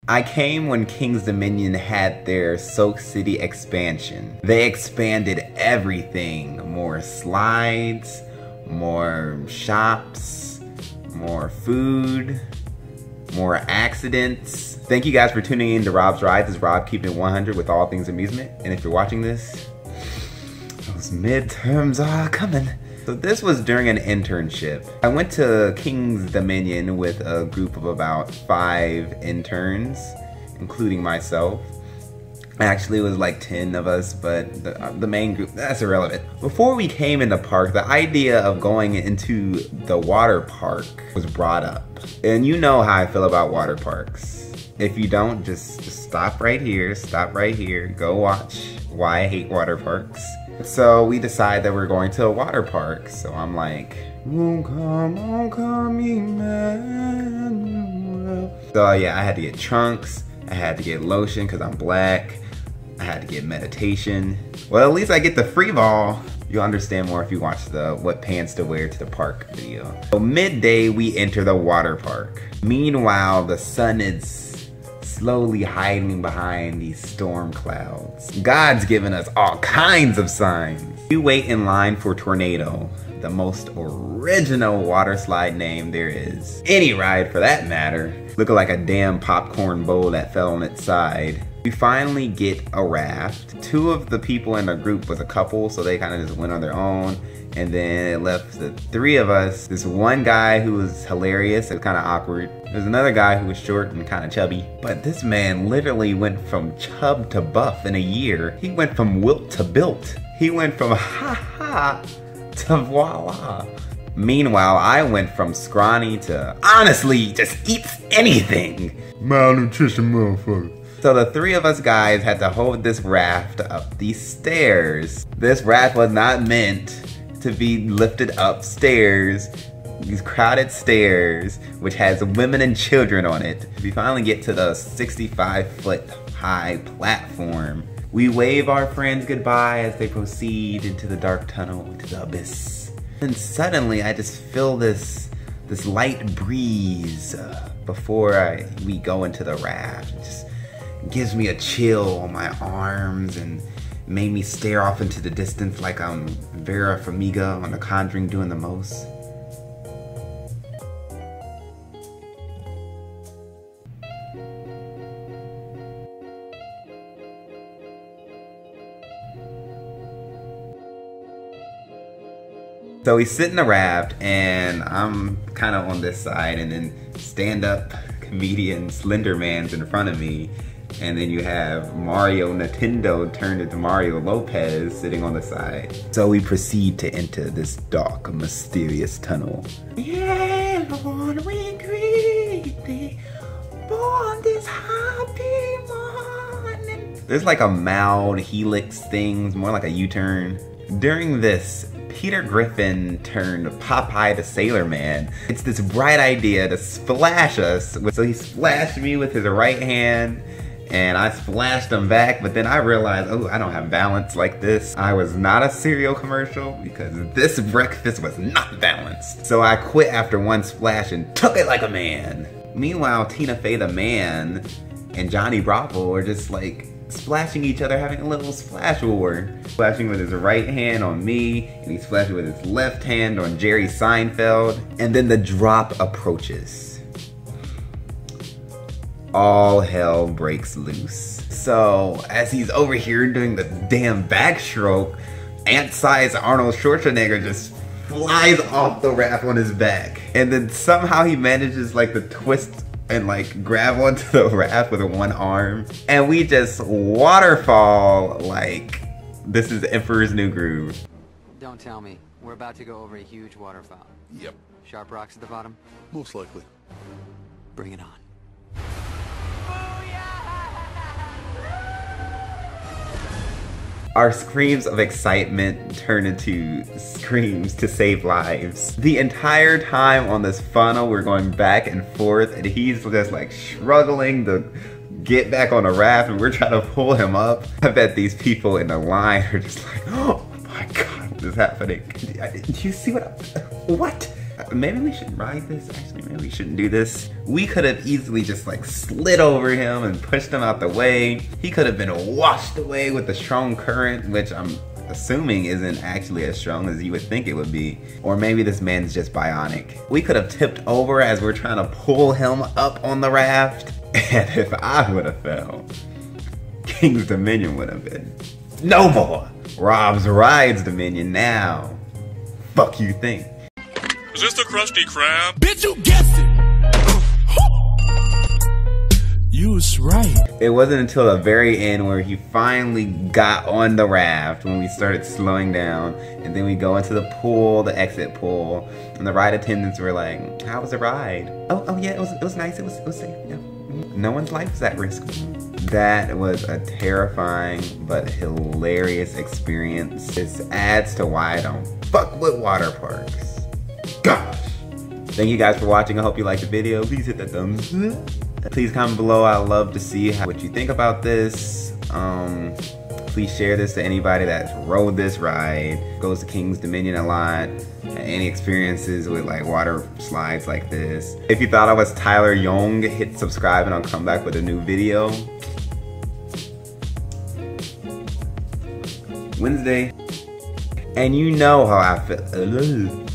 I came when King's Dominion had their Soak City expansion. They expanded everything. More slides, more shops, more food, more accidents. Thank you guys for tuning in to Rob's Rides. This is Rob keeping it 100 with all things amusement. And if you're watching this, those midterms are coming. So this was during an internship. I went to King's Dominion with a group of about 5 interns, including myself. Actually, it was like 10 of us, but the main group, that's irrelevant. Before we came in the park, the idea of going into the water park was brought up. And you know how I feel about water parks. If you don't, just stop right here, go watch why I hate water parks. So we decide that we're going to a water park. So I'm like, oh come, Emmanuel. So yeah, I had to get trunks. I had to get lotion because I'm black. I had to get meditation. Well, at least I get the free ball. You'll understand more if you watch the what pants to wear to the park video. So midday, we enter the water park. Meanwhile, the sun is slowly hiding behind these storm clouds. God's given us all kinds of signs. We wait in line for Tornado, the most original water slide name there is. Any ride for that matter. Looking like a damn popcorn bowl that fell on its side. We finally get a raft. 2 of the people in the group was a couple, so they kind of just went on their own. And then it left the 3 of us. This one guy who was hilarious and kind of awkward. There's another guy who was short and kind of chubby. But this man literally went from chub to buff in a year. He went from wilt to built. He went from ha ha to voila. Meanwhile, I went from scrawny to honestly just eats anything. Malnutrition motherfucker. So the 3 of us guys had to hold this raft up these stairs. This raft was not meant to be lifted upstairs, these crowded stairs, which has women and children on it. We finally get to the 65-foot high platform. We wave our friends goodbye as they proceed into the dark tunnel, into the abyss. And suddenly I just feel this light breeze before we go into the raft. It just gives me a chill on my arms and made me stare off into the distance like I'm Vera Farmiga on The Conjuring doing the most. So we sit in the raft and I'm kind of on this side, and then stand-up comedian Slender Man's in front of me. And then you have Mario Nintendo turned into Mario Lopez sitting on the side. So we proceed to enter this dark, mysterious tunnel. Yeah, Lord, we greet thee on this happy morning. There's like a mild helix thing, more like a U-turn. During this, Peter Griffin turned Popeye the Sailor Man. It's this bright idea to splash us. So he splashed me with his right hand, and I splashed him back, but then I realized, oh, I don't have balance like this. I was not a cereal commercial because this breakfast was not balanced. So I quit after one splash and took it like a man. Meanwhile, Tina Fey the Man and Johnny Bravo are just like splashing each other, having a little splash war. Splashing with his right hand on me, and he's splashing with his left hand on Jerry Seinfeld. And then the drop approaches. All hell breaks loose. So as he's over here doing the damn backstroke, ant-sized Arnold Schwarzenegger just flies off the raft on his back. And then somehow he manages like to twist and like grab onto the raft with one arm. And we just waterfall like this is Emperor's New Groove. Don't tell me. We're about to go over a huge waterfall. Yep. Sharp rocks at the bottom? Most likely. Bring it on. Our screams of excitement turn into screams to save lives. The entire time on this funnel, we're going back and forth, and he's just like struggling to get back on the raft, and we're trying to pull him up. I bet these people in the line are just like, oh my God, what is happening? Do you see what? maybe we should ride this. Actually, maybe we shouldn't do this. We could have easily just like slid over him and pushed him out the way. He could have been washed away with the strong current, which I'm assuming isn't actually as strong as you would think it would be. Or maybe this man's just bionic. We could have tipped over as we're trying to pull him up on the raft. And if I would have fell, King's Dominion would have been no more. Rob's Rides Dominion now. Fuck you think? Is this the Krusty Krab? Bitch, you guessed it! You was right. It wasn't until the very end where he finally got on the raft when we started slowing down, and then we go into the pool, the exit pool, and the ride attendants were like, "How was the ride?" Oh yeah, it was nice. It was safe. Yeah. No one's life was at risk. That was a terrifying but hilarious experience. This adds to why I don't fuck with water parks. Gosh. Thank you guys for watching. I hope you liked the video. Please hit that thumbs up. Please comment below. I'd love to see what you think about this. Please share this to anybody that's rode this ride, goes to King's Dominion a lot, any experiences with like water slides like this. If you thought I was Tyler Young, hit subscribe and I'll come back with a new video. Wednesday. And you know how I feel.